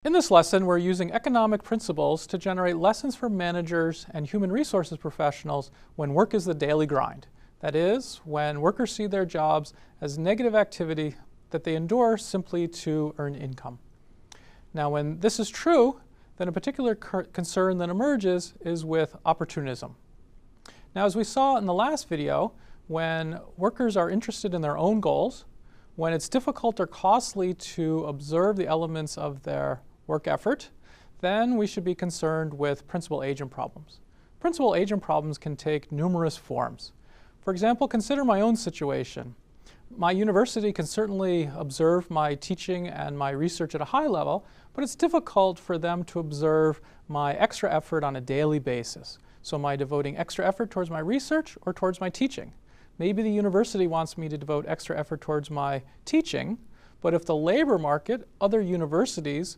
In this lesson, we're using economic principles to generate lessons for managers and human resources professionals when work is the daily grind. That is, when workers see their jobs as negative activity that they endure simply to earn income. Now, when this is true, then a particular concern that emerges is with opportunism. Now, as we saw in the last video, when workers are interested in their own goals, when it's difficult or costly to observe the elements of their work effort, then we should be concerned with principal-agent problems. Principal-agent problems can take numerous forms. For example, consider my own situation. My university can certainly observe my teaching and my research at a high level, but it's difficult for them to observe my extra effort on a daily basis. So am I devoting extra effort towards my research or towards my teaching? Maybe the university wants me to devote extra effort towards my teaching, but if the labor market, other universities,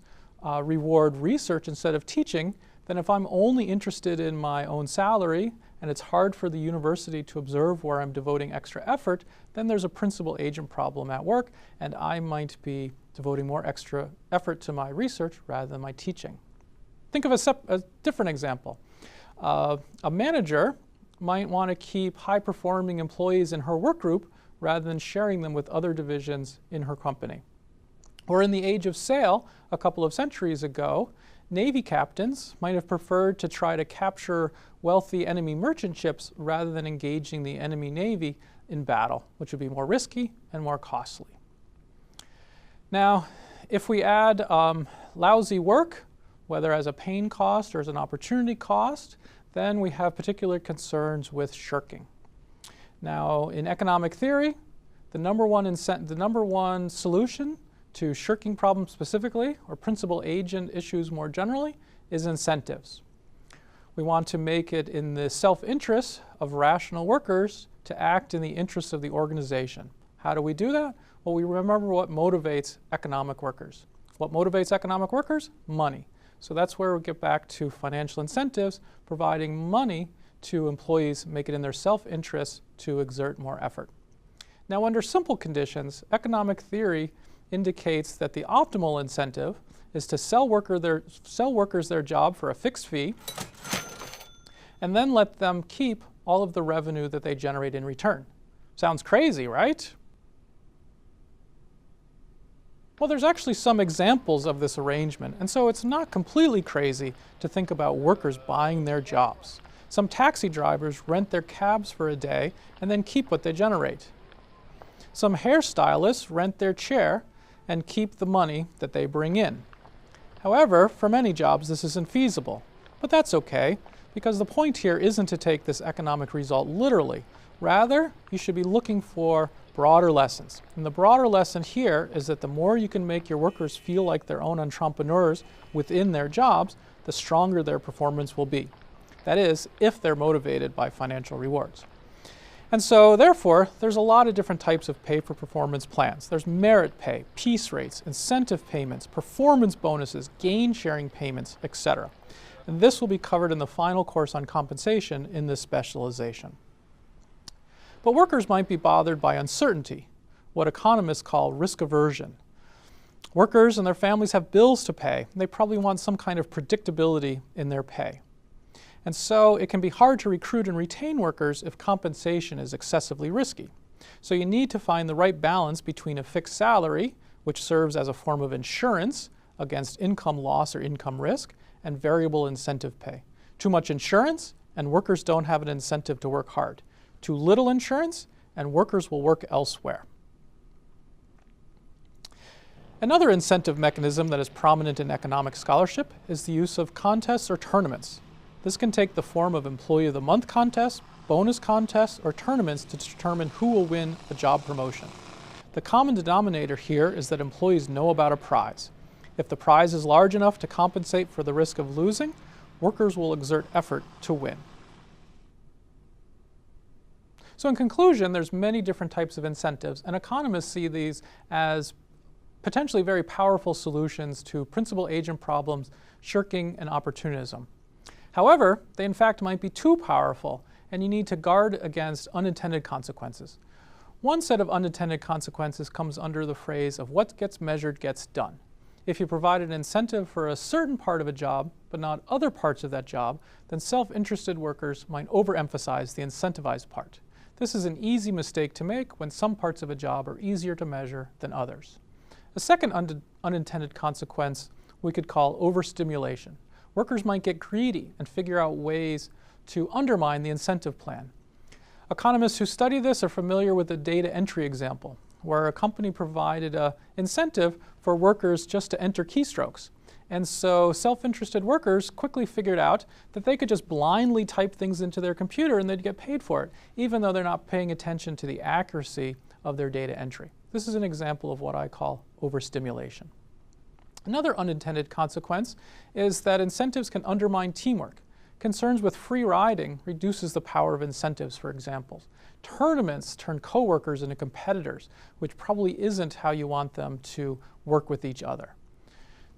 reward research instead of teaching, then if I'm only interested in my own salary and it's hard for the university to observe where I'm devoting extra effort, then there's a principal-agent problem at work, and I might be devoting more extra effort to my research rather than my teaching. Think of a different example. A manager might want to keep high-performing employees in her work group rather than sharing them with other divisions in her company. Or in the age of sail, a couple of centuries ago, Navy captains might have preferred to try to capture wealthy enemy merchant ships rather than engaging the enemy navy in battle, which would be more risky and more costly. Now, if we add lousy work, whether as a pain cost or as an opportunity cost, then we have particular concerns with shirking. Now, in economic theory, the number one solution to shirking problems specifically, or principal-agent issues more generally, is incentives. We want to make it in the self-interest of rational workers to act in the interests of the organization. How do we do that? Well, we remember what motivates economic workers. What motivates economic workers? Money. So that's where we get back to financial incentives, providing money to employees, make it in their self-interest to exert more effort. Now, under simple conditions, economic theory indicates that the optimal incentive is to sell workers their job for a fixed fee and then let them keep all of the revenue that they generate in return. Sounds crazy, right? Well, there's actually some examples of this arrangement, and so it's not completely crazy to think about workers buying their jobs. Some taxi drivers rent their cabs for a day and then keep what they generate. Some hairstylists rent their chair and keep the money that they bring in. However, for many jobs this isn't feasible, but that's okay, because the point here isn't to take this economic result literally. Rather, you should be looking for broader lessons. And the broader lesson here is that the more you can make your workers feel like their own entrepreneurs within their jobs, the stronger their performance will be. That is, if they're motivated by financial rewards. And so, therefore, there's a lot of different types of pay-for-performance plans. There's merit pay, piece rates, incentive payments, performance bonuses, gain-sharing payments, etc. And this will be covered in the final course on compensation in this specialization. But workers might be bothered by uncertainty, what economists call risk aversion. Workers and their families have bills to pay, and they probably want some kind of predictability in their pay. And so it can be hard to recruit and retain workers if compensation is excessively risky. So you need to find the right balance between a fixed salary, which serves as a form of insurance against income loss or income risk, and variable incentive pay. Too much insurance, and workers don't have an incentive to work hard. Too little insurance, and workers will work elsewhere. Another incentive mechanism that is prominent in economic scholarship is the use of contests or tournaments. This can take the form of Employee of the Month contests, bonus contests, or tournaments to determine who will win a job promotion. The common denominator here is that employees know about a prize. If the prize is large enough to compensate for the risk of losing, workers will exert effort to win. So in conclusion, there's many different types of incentives, and economists see these as potentially very powerful solutions to principal-agent problems, shirking, and opportunism. However, they in fact might be too powerful, and you need to guard against unintended consequences. One set of unintended consequences comes under the phrase of what gets measured gets done. If you provide an incentive for a certain part of a job, but not other parts of that job, then self-interested workers might overemphasize the incentivized part. This is an easy mistake to make when some parts of a job are easier to measure than others. A second unintended consequence we could call overstimulation. Workers might get greedy and figure out ways to undermine the incentive plan. Economists who study this are familiar with the data entry example, where a company provided an incentive for workers just to enter keystrokes. And so self-interested workers quickly figured out that they could just blindly type things into their computer and they'd get paid for it, even though they're not paying attention to the accuracy of their data entry. This is an example of what I call overstimulation. Another unintended consequence is that incentives can undermine teamwork. Concerns with free riding reduces the power of incentives, for example. Tournaments turn coworkers into competitors, which probably isn't how you want them to work with each other.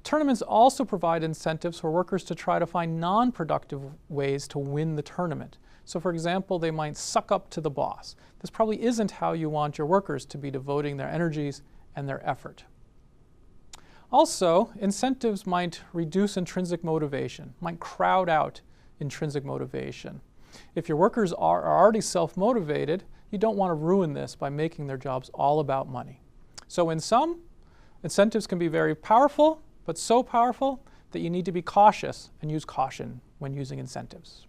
Tournaments also provide incentives for workers to try to find non-productive ways to win the tournament. So for example, they might suck up to the boss. This probably isn't how you want your workers to be devoting their energies and their effort. Also, incentives might reduce intrinsic motivation, might crowd out intrinsic motivation. If your workers are already self-motivated, you don't want to ruin this by making their jobs all about money. So in sum, incentives can be very powerful, but so powerful that you need to be cautious and use caution when using incentives.